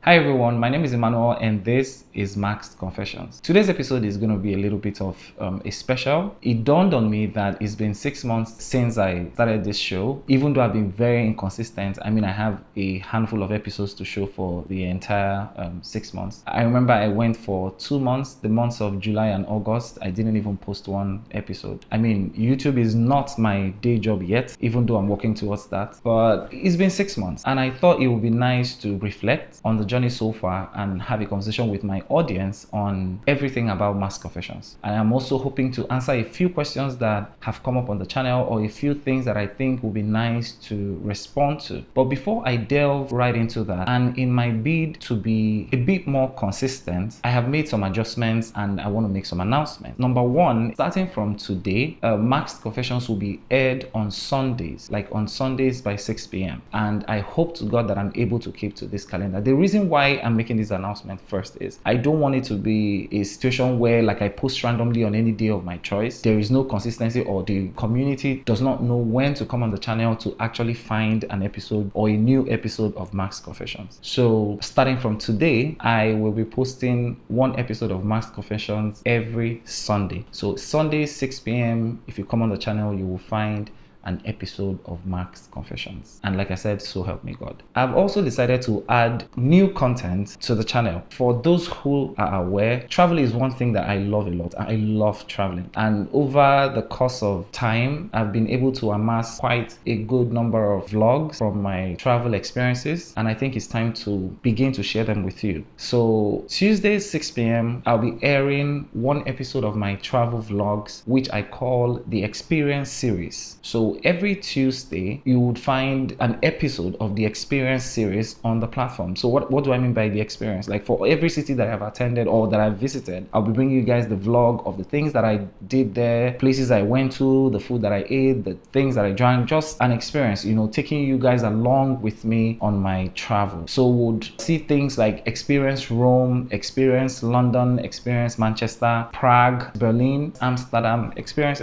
Hi everyone, my name is Emmanuel and this is Maxed Confessions. Today's episode is going to be a little bit of a special. It dawned on me that it's been 6 months since I started this show. Even though I've been very inconsistent, I have a handful of episodes to show for the entire 6 months. I remember I went for 2 months, the months of July and August. I didn't even post one episode. YouTube is not my day job yet, even though I'm working towards that. But it's been 6 months and I thought it would be nice to reflect on the journey so far and have a conversation with my audience on everything about Maxed Confessions. I am also hoping to answer a few questions that have come up on the channel or a few things that I think would be nice to respond to. But before I delve right into that, and in my bid to be a bit more consistent, I have made some adjustments and I want to make some announcements. Number one, starting from today, Maxed Confessions will be aired on Sundays, like on Sundays by 6 p.m. And I hope to God that I'm able to keep to this calendar. The reason why I'm making this announcement first is I don't want it to be a situation where like I post randomly on any day of my choice. There is no consistency or the community does not know when to come on the channel to actually find an episode or a new episode of Maxed Confessions. So starting from today, I will be posting one episode of Maxed Confessions every Sunday. So Sunday 6 p.m. if you come on the channel, you will find an episode of Maxed Confessions. And like I said, so help me God. I've also decided to add new content to the channel. For those who are aware, travel is one thing that I love a lot. I love traveling. And over the course of time, I've been able to amass quite a good number of vlogs from my travel experiences. And I think it's time to begin to share them with you. So Tuesday, 6 p.m., I'll be airing one episode of my travel vlogs, which I call the Experience Series. So every Tuesday, you would find an episode of the Experience series on the platform. So what do I mean by the experience? Like for every city that I've attended or that I've visited, I'll be bringing you guys the vlog of the things that I did there, places I went to, the food that I ate, the things that I drank, just an experience, taking you guys along with me on my travel. So would see things like Experience Rome, Experience London, Experience Manchester, Prague, Berlin, Amsterdam, experience.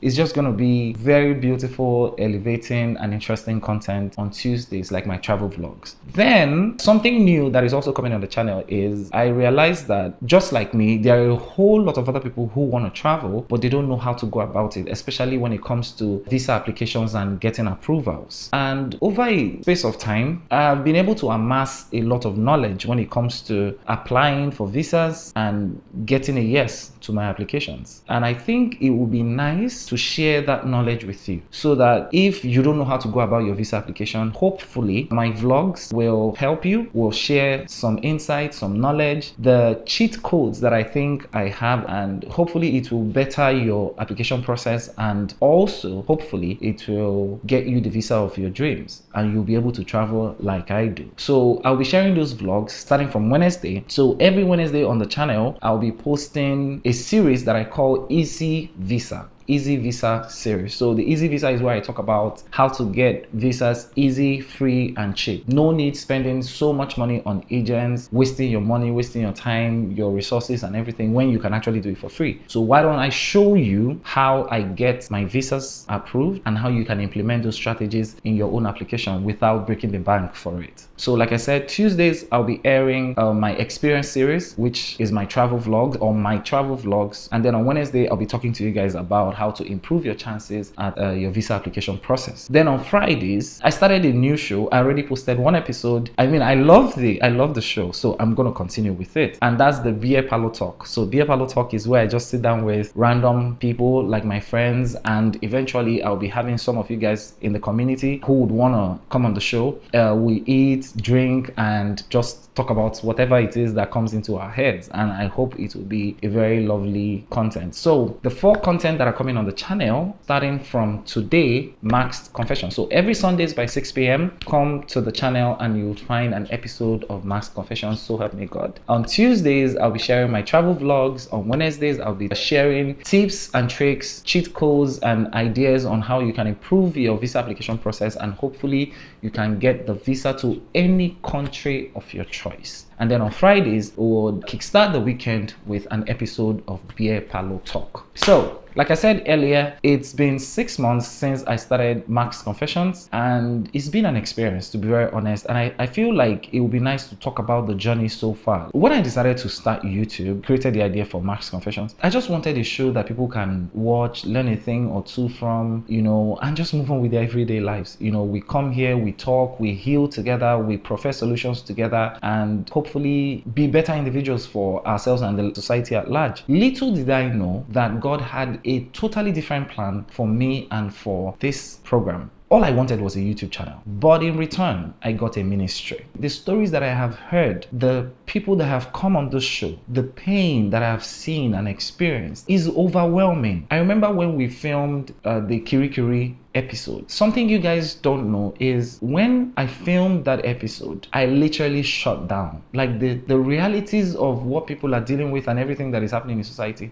It's just going to be very beautiful, elevating and interesting content on Tuesdays, like my travel vlogs. Then something new that is also coming on the channel is I realized that just like me, there are a whole lot of other people who want to travel, but they don't know how to go about it, especially when it comes to visa applications and getting approvals. And over a space of time, I've been able to amass a lot of knowledge when it comes to applying for visas and getting a yes to my applications. And I think it would be nice to share that knowledge with you so that if you don't know how to go about your visa application, hopefully my vlogs will help you, will share some insights, some knowledge, the cheat codes that I think I have, and hopefully it will better your application process, and also hopefully it will get you the visa of your dreams and you'll be able to travel like I do. So I'll be sharing those vlogs starting from Wednesday. So every Wednesday on the channel, I'll be posting a series that I call Easy Visa series. So the Easy Visa is where I talk about how to get visas easy, free and cheap. No need spending so much money on agents, wasting your money, wasting your time, your resources and everything when you can actually do it for free. So why don't I show you how I get my visas approved and how you can implement those strategies in your own application without breaking the bank for it. So like I said, Tuesdays I'll be airing my Experience series, which is my travel vlogs or my travel vlogs. And then on Wednesday, I'll be talking to you guys about how to improve your chances at your visa application process. Then on Fridays, I started a new show. I already posted one episode. I love the show, so I'm going to continue with it. And that's the Beer Parlor Talk. So Beer Parlor Talk is where I just sit down with random people like my friends, and eventually I'll be having some of you guys in the community who would want to come on the show. We eat, drink, and just talk about whatever it is that comes into our heads, and I hope it will be a very lovely content. So the 4 content that are coming on the channel starting from today, Maxed Confessions. So every Sundays by 6 p.m. come to the channel and you'll find an episode of Maxed Confessions, so help me God. On Tuesdays, I'll be sharing my travel vlogs. On Wednesdays, I'll be sharing tips and tricks, cheat codes and ideas on how you can improve your visa application process, and hopefully you can get the visa to any country of your choice. And then on Fridays, we would kickstart the weekend with an episode of Beer Parlour Talk. So, like I said earlier, it's been 6 months since I started Max Confessions, and it's been an experience, to be very honest. And I feel like it would be nice to talk about the journey so far. When I decided to start YouTube, created the idea for Max Confessions, I just wanted a show that people can watch, learn a thing or two from, and just move on with their everyday lives. We come here, we talk, we heal together, we profess solutions together, and hopefully be better individuals for ourselves and the society at large. Little did I know that God had a totally different plan for me and for this program. All I wanted was a YouTube channel, but in return, I got a ministry. The stories that I have heard, the people that have come on this show, the pain that I have seen and experienced is overwhelming. I remember when we filmed the Kirikiri episode. Something you guys don't know is when I filmed that episode, I literally shut down. Like the realities of what people are dealing with and everything that is happening in society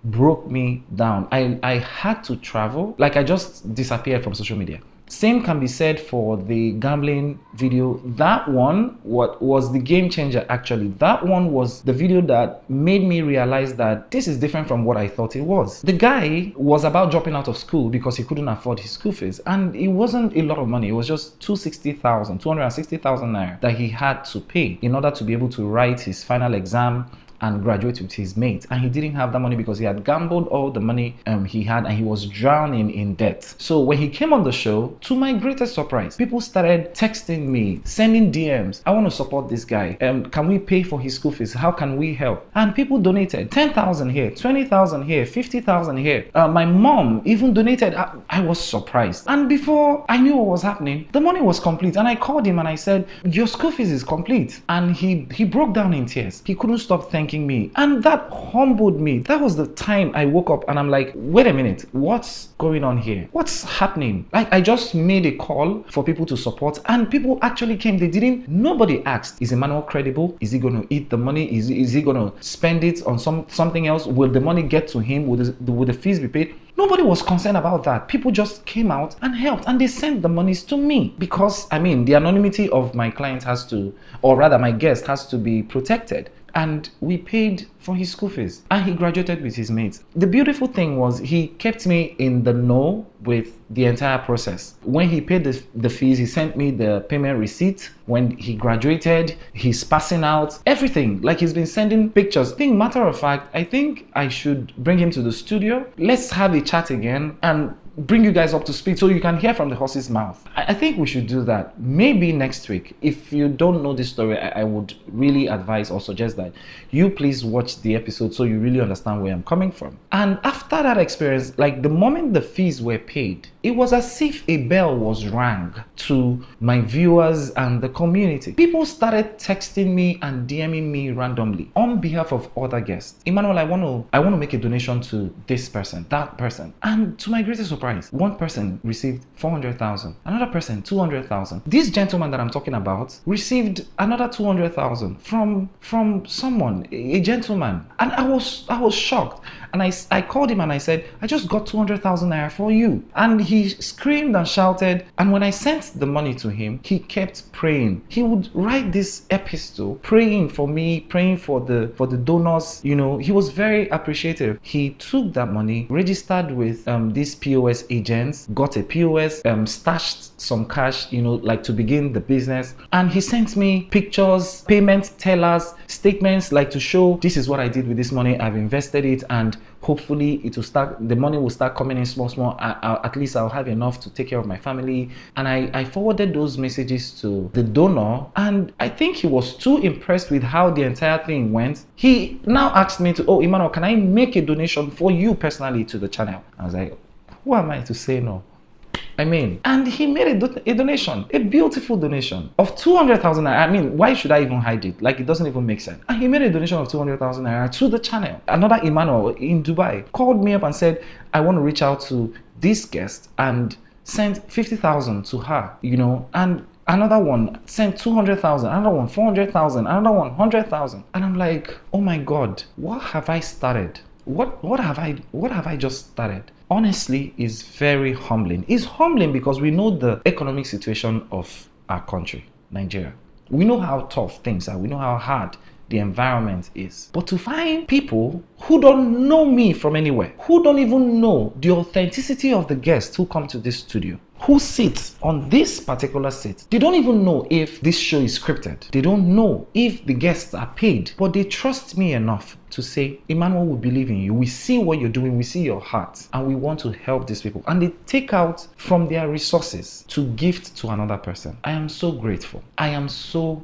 broke me down. I had to travel. Like, I just disappeared from social media. Same can be said for the gambling video. That one was the game changer, actually. That one was the video that made me realize that this is different from what I thought it was. The guy was about dropping out of school because he couldn't afford his school fees, and it wasn't a lot of money. It was just 260,000 naira that he had to pay in order to be able to write his final exam and graduate with his mates. And he didn't have that money because he had gambled all the money he had, and he was drowning in debt. So when he came on the show, to my greatest surprise, people started texting me, sending DMs. I want to support this guy. Can we pay for his school fees? How can we help? And people donated 10,000 here, 20,000 here, 50,000 here. My mom even donated. I was surprised. And before I knew what was happening, the money was complete. And I called him and I said, your school fees is complete. And he broke down in tears. He couldn't stop thanking me, and that humbled me. That was the time I woke up and I'm like, wait a minute, what's going on here? What's happening? Like, I just made a call for people to support, and people actually came. Nobody asked, is Emmanuel credible? Is he going to eat the money? Is he going to spend it on something else? Will the money get to him? Will the fees be paid? Nobody was concerned about that. People just came out and helped, and they sent the monies to me because, the anonymity of my client has to, or rather my guest has to be protected. And we paid for his school fees, and he graduated with his mates. The beautiful thing was he kept me in the know with the entire process. When he paid the fees, he sent me the payment receipt. When he graduated, he's passing out, everything. Like, he's been sending pictures. Matter of fact, I think I should bring him to the studio. Let's have a chat again and bring you guys up to speed so you can hear from the horse's mouth. I think we should do that maybe next week. If you don't know this story, I would really advise or suggest that you please watch the episode so you really understand where I'm coming from. And after that experience, like, the moment the fees were paid, it was as if a bell was rang to my viewers and the community. People started texting me and DMing me randomly on behalf of other guests. Emmanuel, I want to make a donation to this person, that person. And to my greatest surprise, one person received 400,000, another person 200,000. This gentleman that I'm talking about received another 200,000 from someone, a gentleman. And I was shocked. And I called him and I said, I just got 200,000 naira for you. And he screamed and shouted. And when I sent the money to him, he kept praying. He would write this epistle, praying for me, praying for the donors. He was very appreciative. He took that money, registered with these POS agents, got a POS, stashed some cash, like to begin the business. And he sent me pictures, payment tellers, statements, like to show this is what I did with this money. I've invested it, and hopefully the money will start coming in small. At least I'll have enough to take care of my family. And I forwarded those messages to the donor, and I think he was too impressed with how the entire thing went. He now asked me to, Emmanuel, can I make a donation for you personally to the channel? I was like, who am I to say no? And he made a donation, a beautiful donation of 200,000 naira. Why should I even hide it? Like, it doesn't even make sense. And he made a donation of 200,000 naira to the channel. Another Emmanuel in Dubai called me up and said, I want to reach out to this guest, and sent 50,000 to her, and another one sent 200,000, another one 400,000, another one 100,000. And I'm like, oh my God, what have I started? What have I just started? Honestly, is very humbling. It's humbling because we know the economic situation of our country, Nigeria. We know how tough things are. We know how hard the environment is. But to find people who don't know me from anywhere, who don't even know the authenticity of the guests who come to this studio, who sits on this particular seat. They don't even know if this show is scripted. They don't know if the guests are paid, but they trust me enough to say, Emmanuel, we believe in you. We see what you're doing. We see your heart, and we want to help these people. And they take out from their resources to gift to another person. I am so grateful. I am so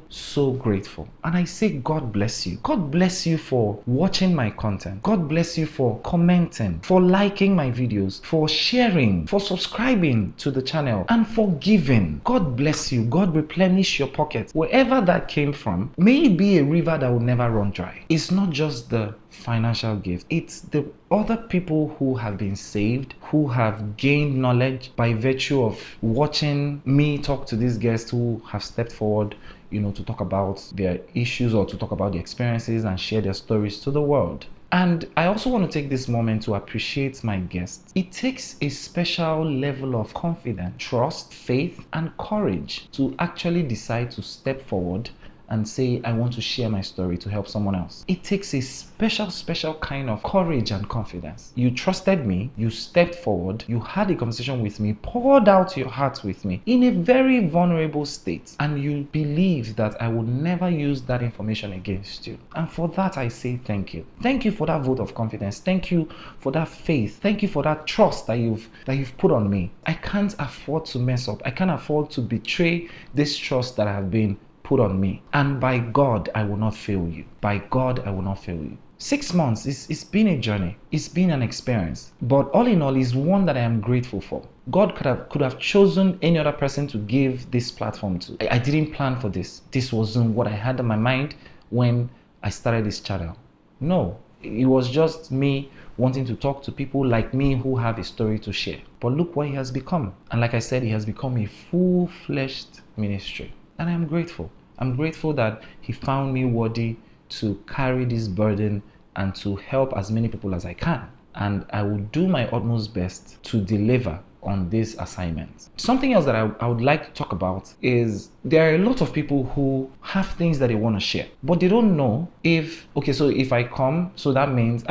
grateful. And I say, God bless you. God bless you for watching my content. God bless you for commenting, for liking my videos, for sharing, for subscribing to the channel, and for giving. God bless you. God replenish your pocket. Wherever that came from, may it be a river that will never run dry. It's not just the financial gift, it's the other people who have been saved, who have gained knowledge by virtue of watching me talk to these guests who have stepped forward, to talk about their issues or to talk about their experiences and share their stories to the world. And I also want to take this moment to appreciate my guests. It takes a special level of confidence, trust, faith, and courage to actually decide to step forward and say, I want to share my story to help someone else. It takes a special kind of courage and confidence. You trusted me, you stepped forward, you had a conversation with me, poured out your heart with me in a very vulnerable state, and you believe that I would never use that information against you. And for that, I say thank you. Thank you for that vote of confidence. Thank you for that faith. Thank you for that trust that you've put on me. I can't afford to mess up. I can't afford to betray this trust that I have been put on me. And by God, I will not fail you. By God, I will not fail you. 6 months, it's been a journey. It's been an experience. But all in all, is one that I am grateful for. God could have chosen any other person to give this platform to. I didn't plan for this. This wasn't what I had in my mind when I started this channel. No, it was just me wanting to talk to people like me who have a story to share. But look what it has become. And like I said, it has become a full-fledged ministry. And I'm grateful. I'm grateful that He found me worthy to carry this burden and to help as many people as I can. And I will do my utmost best to deliver on this assignment. Something else that I would like to talk about is there are a lot of people who have things that they want to share, but they don't know if, so if I come, so that means,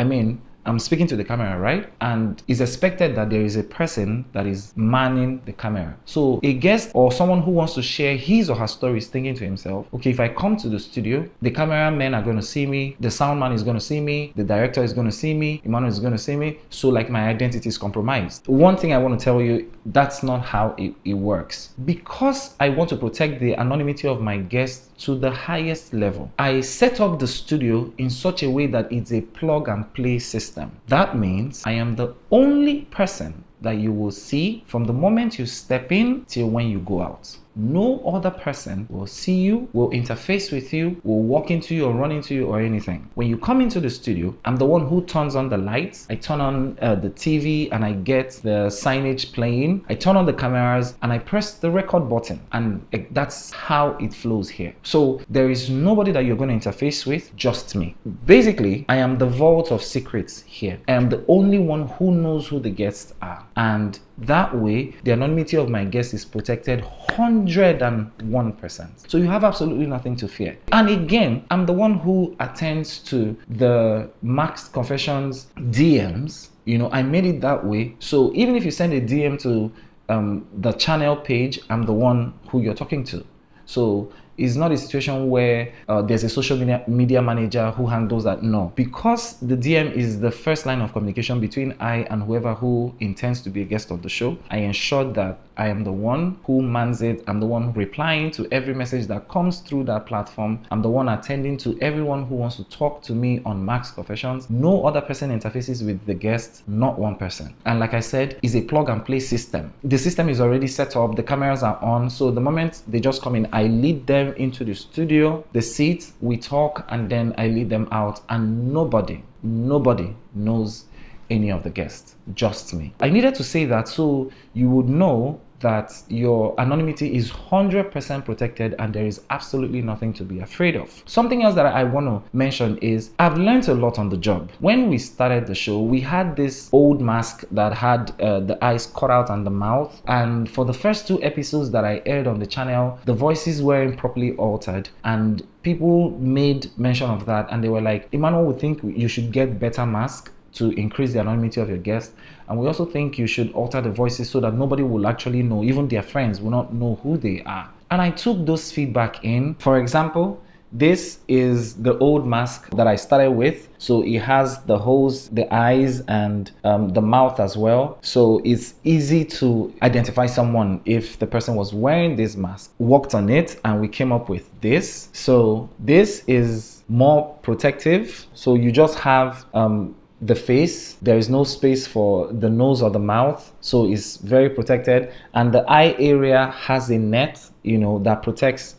I'm speaking to the camera, right? And it's expected that there is a person that is manning the camera. So a guest or someone who wants to share his or her story is thinking to himself, if I come to the studio, the cameramen are going to see me, the sound man is going to see me, the director is going to see me, Emmanuel is going to see me. So like my identity is compromised. One thing I want to tell you, that's not how it works. Because I want to protect the anonymity of my guests to the highest level, I set up the studio in such a way that it's a plug and play system. That means I am the only person that you will see from the moment you step in till when you go out. No other person will see you, will interface with you, will walk into you or run into you or anything. When you come into the studio, I'm the one who turns on the lights. I turn on the TV and I get the signage playing. I turn on the cameras and I press the record button. And that's how it flows here. So there is nobody that you're going to interface with, just me. Basically, I am the vault of secrets here. I am the only one who knows who the guests are. And that way, the anonymity of my guests is protected 101%. So you have absolutely nothing to fear. And again, I'm the one who attends to the Max Confessions DMs. I made it that way. So even if you send a DM to the channel page, I'm the one who you're talking to. So it's not a situation where there's a social media manager who handles that. No, because the DM is the first line of communication between I and whoever who intends to be a guest of the show. I ensure that I am the one who mans it. I'm the one replying to every message that comes through that platform. I'm the one attending to everyone who wants to talk to me on Max Confessions. No other person interfaces with the guest, not one person. And like I said, it's a plug and play system. The system is already set up. The cameras are on. So the moment they just come in, I lead them into the studio, the seat, we talk, and then I lead them out. And nobody knows any of the guests, just me. I needed to say that so you would know that your anonymity is 100% protected and there is absolutely nothing to be afraid of. Something else that I want to mention is I've learned a lot on the job. When we started the show, we had this old mask that had the eyes cut out and the mouth, and for the first 2 episodes that I aired on the channel, the voices weren't properly altered, and people made mention of that, and they were like, Emmanuel, we think you should get better mask to increase the anonymity of your guests, and we also think you should alter the voices so that nobody will actually know, even their friends will not know who they are. And I took those feedback in. For example, this is the old mask that I started with. So it has the holes, the eyes, and the mouth as well. So it's easy to identify someone if the person was wearing this mask. Worked on it and we came up with this. So this is more protective. So you just have the face, there is no space for the nose or the mouth, so it's very protected, and the eye area has a net, that protects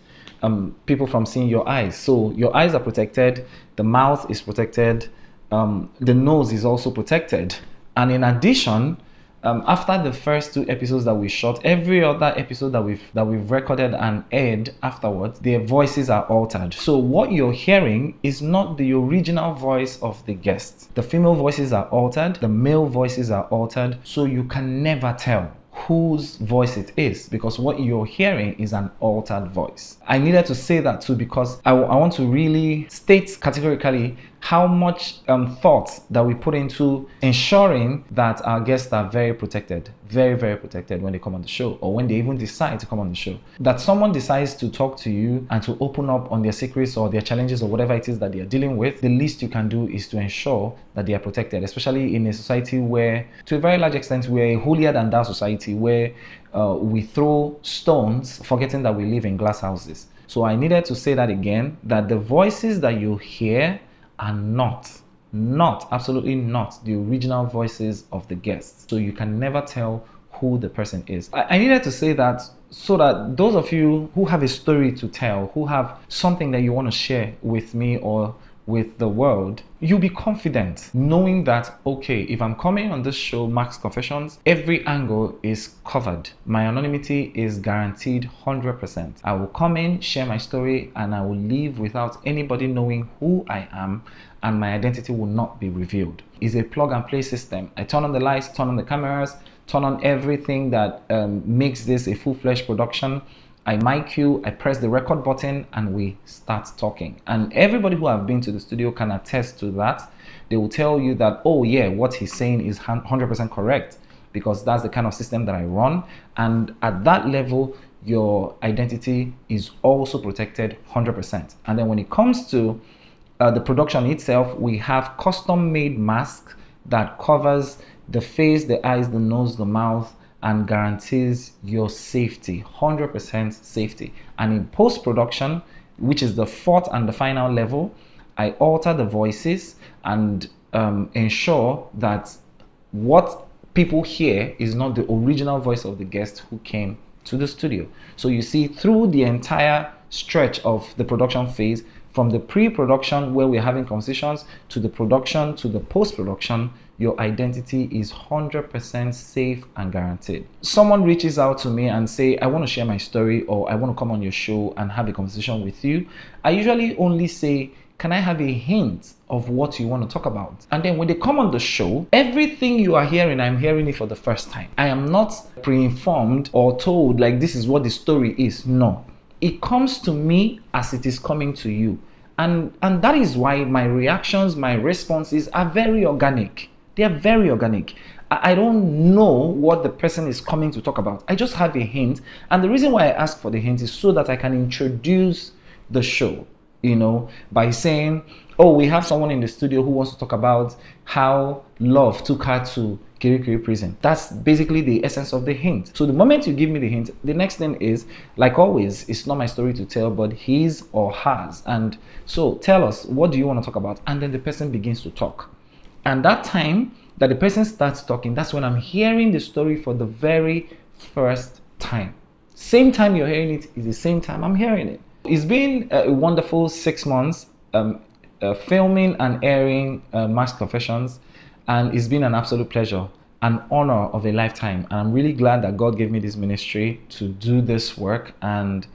people from seeing your eyes. So your eyes are protected, the mouth is protected, the nose is also protected, and in addition, after the first 2 episodes that we shot, every other episode that we've recorded and aired afterwards, their voices are altered. So what you're hearing is not the original voice of the guest. The female voices are altered, the male voices are altered, so you can never tell whose voice it is, because what you're hearing is an altered voice. I needed to say that too, because I want to really state categorically how much thought that we put into ensuring that our guests are very protected, very, very protected when they come on the show, or when they even decide to come on the show. That someone decides to talk to you and to open up on their secrets or their challenges or whatever it is that they are dealing with, the least you can do is to ensure that they are protected, especially in a society where, to a very large extent, we're a holier than thou society where we throw stones forgetting that we live in glass houses. So I needed to say that again, that the voices that you hear are absolutely not the original voices of the guests. So you can never tell who the person is. I needed to say that so that those of you who have a story to tell, who have something that you want to share with me or with the world, you'll be confident knowing that, okay, if I'm coming on this show, Max Confessions, every angle is covered. My anonymity is guaranteed 100%. I will come in, share my story, and I will leave without anybody knowing who I am, and my identity will not be revealed. It's a plug and play system. I turn on the lights, turn on the cameras, turn on everything that makes this a full-fledged production. I mic you, I press the record button, and we start talking. And everybody who have been to the studio can attest to that. They will tell you that, oh yeah, what he's saying is 100% correct, because that's the kind of system that I run. And at that level, your identity is also protected 100%. And then when it comes to the production itself, we have custom-made masks that covers the face, the eyes, the nose, the mouth, and guarantees your safety, 100% safety. And in post-production, which is the 4th and the final level, I alter the voices and ensure that what people hear is not the original voice of the guest who came to the studio. So you see, through the entire stretch of the production phase, from the pre-production where we're having conversations to the production to the post-production, your identity is 100% safe and guaranteed. Someone reaches out to me and say, I want to share my story, or I want to come on your show and have a conversation with you. I usually only say, can I have a hint of what you want to talk about? And then when they come on the show, everything you are hearing, I'm hearing it for the first time. I am not pre-informed or told like this is what the story is. No. It comes to me as it is coming to you. And that is why my reactions, my responses are very organic. They are very organic. I don't know what the person is coming to talk about. I just have a hint. And the reason why I ask for the hint is so that I can introduce the show, by saying, oh, we have someone in the studio who wants to talk about how love took her to Kirikiri prison. That's basically the essence of the hint. So the moment you give me the hint, the next thing is, like always, it's not my story to tell, but his or hers. And so tell us, what do you want to talk about? And then the person begins to talk. And that time that the person starts talking, that's when I'm hearing the story for the very first time. Same time you're hearing it is the same time I'm hearing it. It's been a wonderful 6 months filming and airing Max Confessions. And it's been an absolute pleasure, an honor of a lifetime. And I'm really glad that God gave me this ministry to do this work. And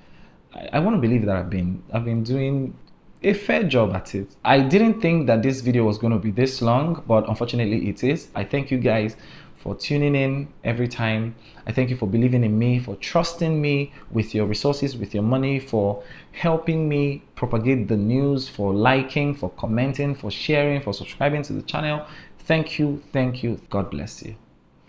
I want to believe that I've been doing a fair job at it. I didn't think that this video was going to be this long, but unfortunately it is. I thank you guys for tuning in every time. I thank you for believing in me, for trusting me with your resources, with your money, for helping me propagate the news, for liking, for commenting, for sharing, for subscribing to the channel. Thank you. God bless you.